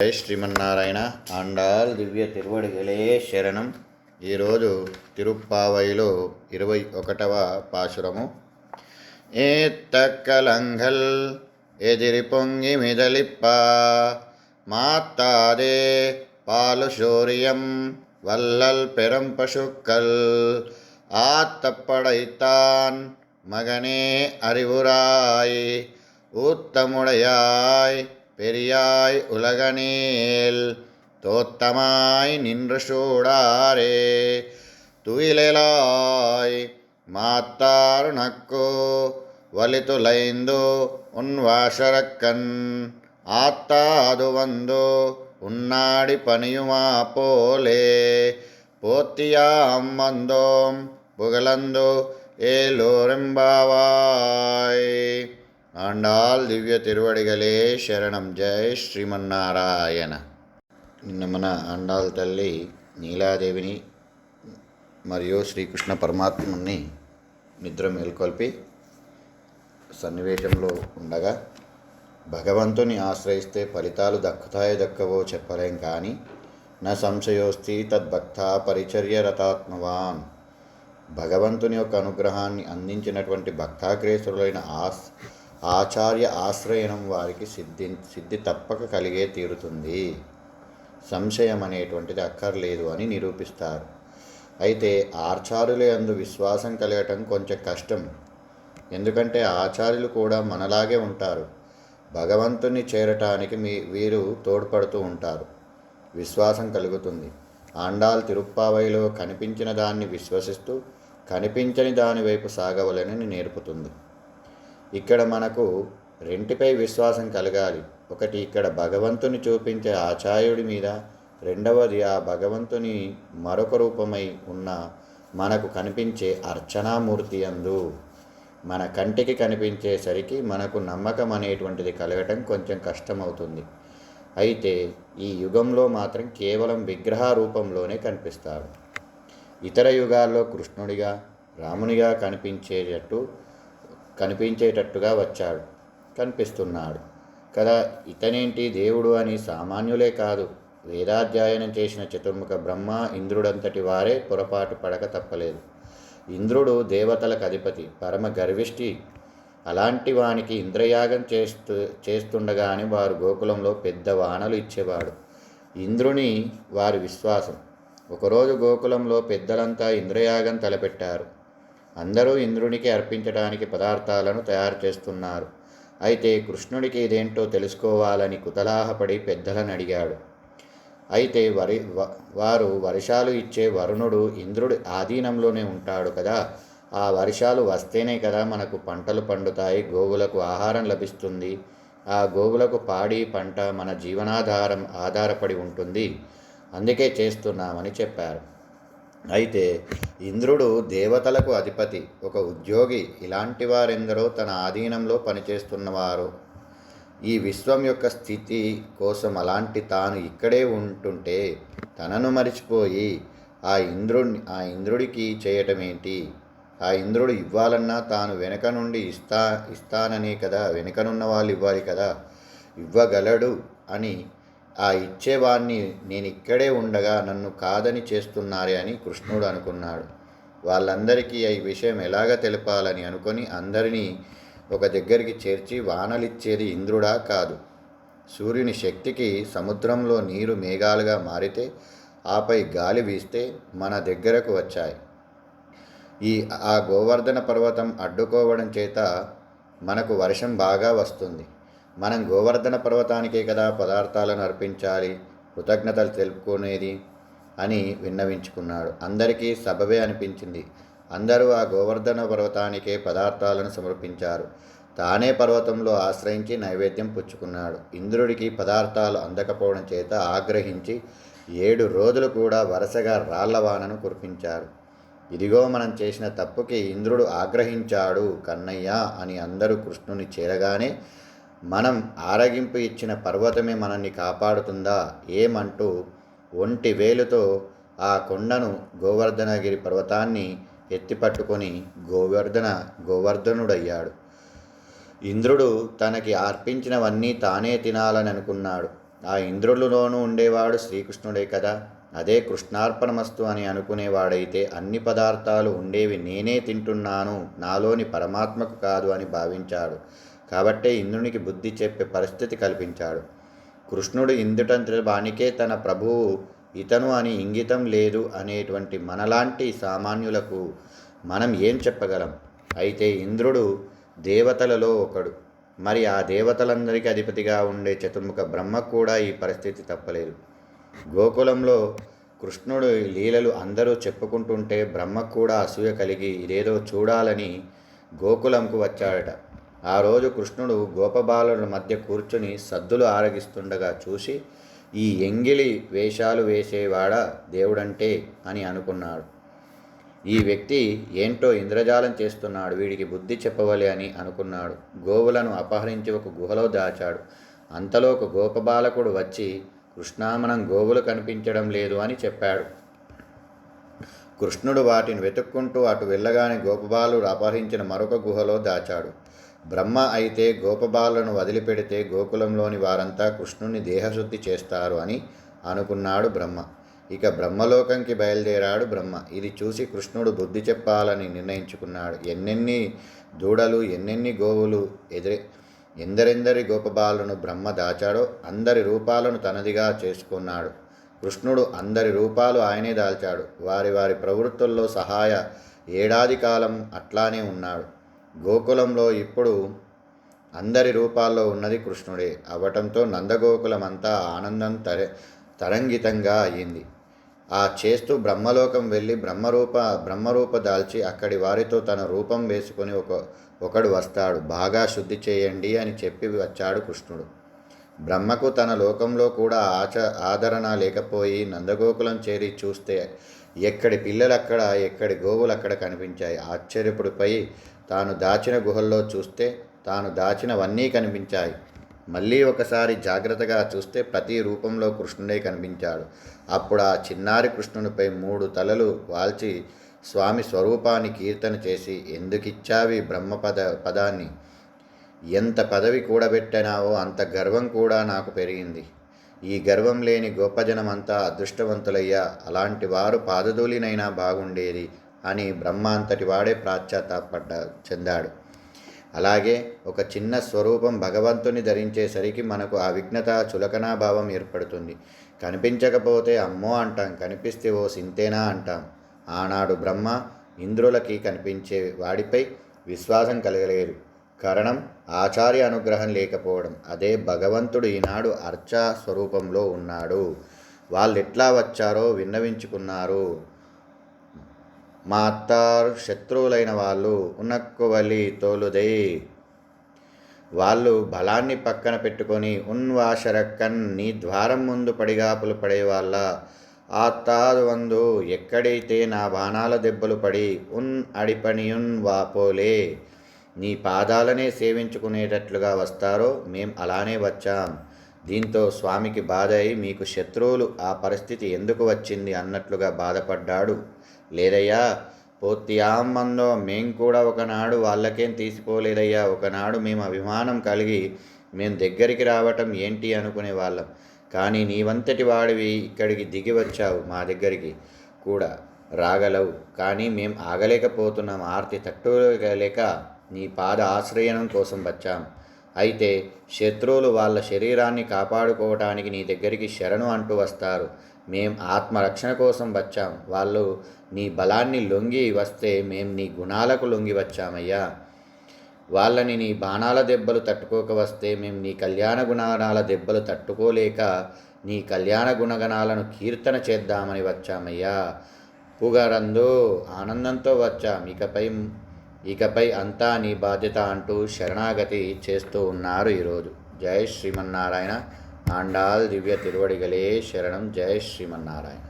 జై శ్రీమన్నారాయణ. ఆండాల్ దివ్య తిరువడిగలే శరణం. ఈరోజు తిరుప్పావైలో 21వ పాశురము. ఏత్తక్కలంగల్ ఎదిరి పొంగి మిదలిప్ప మాత్తాదే పాలు శౌర్యం వల్లల్ பெரும் பசுக்கள் ஆத்தப்படைத்தான் மகனே அறிவுராய் ஊத்தமுடையாய் பெரியாய் உலகனேல் தோத்தமாய் நின்று சூடாரே துயிலாய் மாத்தார் நக்கோ வலித்துலைந்தோ உன் வாசரக்கன் ஆத்தாது வந்தோ உன்னாடி பணியுமா போலே போத்தியாம் வந்தோம் புகழந்தோ ఏలోరెంబావాయ్. ఆండాల్ దివ్య తిరువడిగలే శరణం. జై శ్రీమన్నారాయణ. నిన్న మన ఆండాల్ తల్లి నీలాదేవిని మరియు శ్రీకృష్ణ పరమాత్ముని నిద్ర మేల్కొల్పి సన్నివేశంలో ఉండగా భగవంతుని ఆశ్రయిస్తే ఫలితాలు దక్కుతాయో దక్కవో చెప్పలేం, కానీ నా సంశయోస్తి తద్భక్త పరిచర్య రతాత్మవాన్. భగవంతుని యొక్క అనుగ్రహాన్ని అందించినటువంటి భక్తాగ్రేసురులైన ఆచార్య ఆశ్రయణం వారికి సిద్ధి తప్పక కలిగే తీరుతుంది. సంశయం అనేటువంటిది అక్కర్లేదు అని నిరూపిస్తారు. అయితే ఆచార్యులే అందు విశ్వాసం కలగటం కొంచెం కష్టం. ఎందుకంటే ఆచార్యులు కూడా మనలాగే ఉంటారు. భగవంతుని చేరటానికి వీరు తోడ్పడుతూ ఉంటారు. విశ్వాసం కలుగుతుంది. ఆండాల్ తిరుప్పావైలో కనిపించిన దాన్ని విశ్వసిస్తూ కనిపించని దాని వైపు సాగవలనని నేర్పుతుంది. ఇక్కడ మనకు రెంటిపై విశ్వాసం కలగాలి. ఒకటి ఇక్కడ భగవంతుని చూపించే ఆచార్యుడి మీద, రెండవది ఆ భగవంతుని మరొక రూపమై ఉన్న మనకు కనిపించే అర్చనామూర్తి యందు. మన కంటికి కనిపించేసరికి మనకు నమ్మకం అనేటువంటిది కలగటం కొంచెం కష్టమవుతుంది. అయితే ఈ యుగంలో మాత్రం కేవలం విగ్రహ రూపంలోనే కనిపిస్తాడు. ఇతర యుగాల్లో కృష్ణుడిగా, రామునిగా కనిపించేటట్టుగా కనిపిస్తున్నాడు కదా. ఇతనేంటి దేవుడు అని సామాన్యులే కాదు, వేదాధ్యయనం చేసిన చతుర్ముఖ బ్రహ్మ, ఇంద్రుడంతటి వారే పొరపాటు పడక తప్పలేదు. ఇంద్రుడు దేవతలకు అధిపతి, పరమ గర్విష్ఠి. అలాంటి వానికి ఇంద్రయాగం చేస్తుండగానే వారు గోకులంలో పెద్ద వానలు ఇచ్చేవాడు. ఇంద్రుని వారి విశ్వాసం. ఒకరోజు గోకులంలో పెద్దలంతా ఇంద్రయాగం తలపెట్టారు. అందరూ ఇంద్రునికి అర్పించడానికి పదార్థాలను తయారు చేస్తున్నారు. అయితే కృష్ణుడికి ఇదేంటో తెలుసుకోవాలని కుతూహలపడి పెద్దలను అడిగాడు. అయితే వారు వర్షాలు ఇచ్చే వరుణుడు ఇంద్రుడి ఆధీనంలోనే ఉంటాడు కదా, ఆ వర్షాలు వస్తేనే కదా మనకు పంటలు పండుతాయి, గోవులకు ఆహారం లభిస్తుంది, ఆ గోవులకు పాడి పంట మన జీవనాధారం ఆధారపడి ఉంటుంది, అందుకే చేస్తున్నామని చెప్పారు. అయితే ఇంద్రుడు దేవతలకు అధిపతి, ఒక ఉద్యోగి. ఇలాంటి వారెందరో తన ఆధీనంలో పనిచేస్తున్నవారు. ఈ విశ్వం యొక్క స్థితి కోసం అలాంటి తాను ఇక్కడే ఉంటుంటే తనను మరిచిపోయి ఆ ఇంద్రుడికి చేయటమేంటి? ఆ ఇంద్రుడు ఇవ్వాలన్నా తాను వెనక నుండి ఇస్తాననే కదా, వెనుకనున్న వాళ్ళు ఇవ్వాలి కదా, ఇవ్వగలడు అని ఆ ఇచ్చేవాణ్ణి నేను ఇక్కడే ఉండగా నన్ను కాదని చేస్తున్నారే అని కృష్ణుడు అనుకున్నాడు. వాళ్ళందరికీ ఈ విషయం ఎలాగ తెలపాలని అనుకొని అందరినీ ఒక దగ్గరికి చేర్చి, వానలిచ్చేది ఇంద్రుడా కాదు, సూర్యుని శక్తికి సముద్రంలో నీరు మేఘాలుగా మారితే ఆపై గాలి వీస్తే మన దగ్గరకు వచ్చాయి. ఆ గోవర్ధన పర్వతం అడ్డుకోవడం చేత మనకు వర్షం బాగా వస్తుంది. మనం గోవర్ధన పర్వతానికే కదా పదార్థాలను అర్పించాలి, కృతజ్ఞతలు తెలుపుకునేది అని విన్నవించుకున్నాడు. అందరికీ సబబే అనిపించింది. అందరూ ఆ గోవర్ధన పర్వతానికే పదార్థాలను సమర్పించారు. తానే పర్వతంలో ఆశ్రయించి నైవేద్యం పుచ్చుకున్నాడు. ఇంద్రుడికి పదార్థాలు అందకపోవడం చేత ఆగ్రహించి 7 రోజులు కూడా వరుసగా రాళ్లవానను కురిపించారు. ఇదిగో మనం చేసిన తప్పుకి ఇంద్రుడు ఆగ్రహించాడు కన్నయ్య అని అందరూ కృష్ణుని చేరగానే, మనం ఆరగింపు ఇచ్చిన పర్వతమే మనల్ని కాపాడుతుందా ఏమంటూ ఒంటి వేలుతో ఆ కొండను, గోవర్ధనగిరి పర్వతాన్ని ఎత్తిపట్టుకొని గోవర్ధనుడయ్యాడు. ఇంద్రుడు తనకి అర్పించినవన్నీ తానే తినాలని అనుకున్నాడు. ఆ ఇంద్రులలోనూ ఉండేవాడు శ్రీకృష్ణుడే కదా. అదే కృష్ణార్పణమస్తు అని అనుకునేవాడైతే అన్ని పదార్థాలు ఉండేవి నేనే తింటున్నాను, నాలోని పరమాత్మకు కాదు అని భావించాడు. కాబట్టే ఇంద్రునికి బుద్ధి చెప్పే పరిస్థితి కల్పించాడు. కృష్ణుడు ఇందుటంతటి వానికే తన ప్రభువు ఇతను అని ఇంగితం లేదు అనేటువంటి మనలాంటి సామాన్యులకు మనం ఏం చెప్పగలం? అయితే ఇంద్రుడు దేవతలలో ఒకడు. మరి ఆ దేవతలందరికీ అధిపతిగా ఉండే చతుర్ముఖ బ్రహ్మకు కూడా ఈ పరిస్థితి తప్పలేదు. గోకులంలో కృష్ణుడు లీలలు అందరూ చెప్పుకుంటుంటే బ్రహ్మకు కూడా అసూయ కలిగి ఇదేదో చూడాలని గోకులంకు వచ్చాడట. ఆ రోజు కృష్ణుడు గోపబాలుల మధ్య కూర్చుని సద్దులు ఆరగిస్తుండగా చూసి, ఈ ఎంగిలి వేషాలు వేసేవాడా దేవుడంటే అని అనుకున్నాడు. ఈ వ్యక్తి ఏంటో ఇంద్రజాలం చేస్తున్నాడు, వీడికి బుద్ధి చెప్పవలే అని అనుకున్నాడు. గోవులను అపహరించి ఒక గుహలో దాచాడు. అంతలో ఒక గోపబాలకుడు వచ్చి, కృష్ణా, మనం గోవులు కనిపించడం లేదు అని చెప్పాడు. కృష్ణుడు వాటిని వెతుక్కుంటూ అటు వెళ్ళగానే గోపబాలుడు అపహరించిన మరొక గుహలో దాచాడు. బ్రహ్మ అయితే గోపబాలను వదిలిపెడితే గోకులంలోని వారంతా కృష్ణుని దేహశుద్ధి చేస్తారు అని అనుకున్నాడు బ్రహ్మ. ఇక బ్రహ్మలోకంకి బయలుదేరాడు బ్రహ్మ. ఇది చూసి కృష్ణుడు బుద్ధి చెప్పాలని నిర్ణయించుకున్నాడు. ఎన్నెన్ని దూడలు, ఎన్నెన్ని గోవులు, ఎందరెందరి గోపబాలను బ్రహ్మ దాచాడో అందరి రూపాలను తనదిగా చేసుకున్నాడు. కృష్ణుడు అందరి రూపాలు ఆయనే దాల్చాడు. వారి వారి ప్రవృత్తుల్లో సహాయ ఏడాది కాలం అట్లానే ఉన్నాడు. గోకులంలో ఇప్పుడు అందరి రూపాల్లో ఉన్నది కృష్ణుడే అవ్వటంతో నందగోకులమంతా ఆనందం తరంగితంగా అయ్యింది. ఆ చేస్తూ బ్రహ్మలోకం వెళ్ళి బ్రహ్మరూప దాల్చి అక్కడి వారితో తన రూపం వేసుకొని ఒకడు వస్తాడు, బాగా శుద్ధి చేయండి అని చెప్పి వచ్చాడు కృష్ణుడు. బ్రహ్మకు తన లోకంలో కూడా ఆదరణ లేకపోయి నందగోకులం చేరి చూస్తే ఎక్కడి పిల్లలక్కడ, ఎక్కడి గోవులక్కడ కనిపించాయి. ఆశ్చర్యపడిపోయి తాను దాచిన గుహల్లో చూస్తే తాను దాచినవన్నీ కనిపించాయి. మళ్ళీ ఒకసారి జాగ్రత్తగా చూస్తే ప్రతి రూపంలో కృష్ణుడే కనిపించాడు. అప్పుడు ఆ చిన్నారి కృష్ణునిపై 3 తలలు వాల్చి స్వామి స్వరూపాన్ని కీర్తన చేసి, ఎందుకిచ్చావి బ్రహ్మ పదాన్ని, ఎంత పదవి కూడబెట్టినావో అంత గర్వం కూడా నాకు పెరిగింది. ఈ గర్వం లేని గోపజనమంతా అదృష్టవంతులయ్యా, అలాంటి వారు పాదధూళినైనా బాగుండేది అని బ్రహ్మ అంతటి వాడే చెందాడు. అలాగే ఒక చిన్న స్వరూపం భగవంతుని ధరించేసరికి మనకు ఆ విఘ్నత, చులకనాభావం ఏర్పడుతుంది. కనిపించకపోతే అమ్మో అంటాం, కనిపిస్తే ఓ సింతేనా అంటాం. ఆనాడు బ్రహ్మ ఇంద్రులకి కనిపించే వాడిపై విశ్వాసం కలగలేదు. కారణం ఆచార్య అనుగ్రహం లేకపోవడం. అదే భగవంతుడు ఈనాడు అర్చా స్వరూపంలో ఉన్నాడు. వాళ్ళు ఎట్లా వచ్చారో విన్నవించుకున్నారు. మా అత్తారు శత్రువులైన వాళ్ళు ఉన్నక్కువలి తోలుదై, వాళ్ళు బలాన్ని పక్కన పెట్టుకొని ఉన్వాషరక్కన్ నీ ద్వారం ముందు పడిగాపులు పడేవాళ్ళ ఆత్తాదు వందు ఎక్కడైతే నా బాణాల దెబ్బలు పడి అడిపనియున్ వాపోలే నీ పాదాలనే సేవించుకునేటట్లుగా వస్తారో మేం అలానే వచ్చాం. దీంతో స్వామికి బాధ అయి, మీకు శత్రువులు ఆ పరిస్థితి ఎందుకు వచ్చింది అన్నట్లుగా బాధపడ్డాడు. లేదయ్యా, పోత్యామ్మందో మేం కూడా ఒకనాడు వాళ్ళకేం తీసిపోలేదయ్యా. ఒకనాడు మేము అభిమానం కలిగి మేము దగ్గరికి రావటం ఏంటి అనుకునే వాళ్ళం. కానీ నీవంతటి వాడివి ఇక్కడికి దిగి వచ్చావు, మా దగ్గరికి కూడా రాగలవు. కానీ మేం ఆగలేకపోతున్నాం, ఆర్తి తట్టుకోలేక నీ పాద ఆశ్రయణం కోసం వచ్చాం. అయితే శత్రువులు వాళ్ళ శరీరాన్ని కాపాడుకోవటానికి నీ దగ్గరికి శరణు అంటూ వస్తారు. మేం ఆత్మరక్షణ కోసం వచ్చాం. వాళ్ళు నీ బలాన్ని లొంగి వస్తే మేం నీ గుణాలకు లొంగి వచ్చామయ్యా. వాళ్ళని నీ బాణాల దెబ్బలు తట్టుకోక వస్తే మేం నీ కళ్యాణ గుణగణాల దెబ్బలు తట్టుకోలేక నీ కళ్యాణ గుణగణాలను కీర్తన చేద్దామని వచ్చామయ్యా. పుగరందు ఆనందంతో వచ్చాం. ఇకపై అంతా నీ బాధ్యత అంటూ శరణాగతి చేస్తూ ఉన్నారు ఈరోజు. జై శ్రీమన్నారాయణ. ఆండాల్ దివ్య తిరువడిగలే శరణం. జై శ్రీమన్నారాయణ.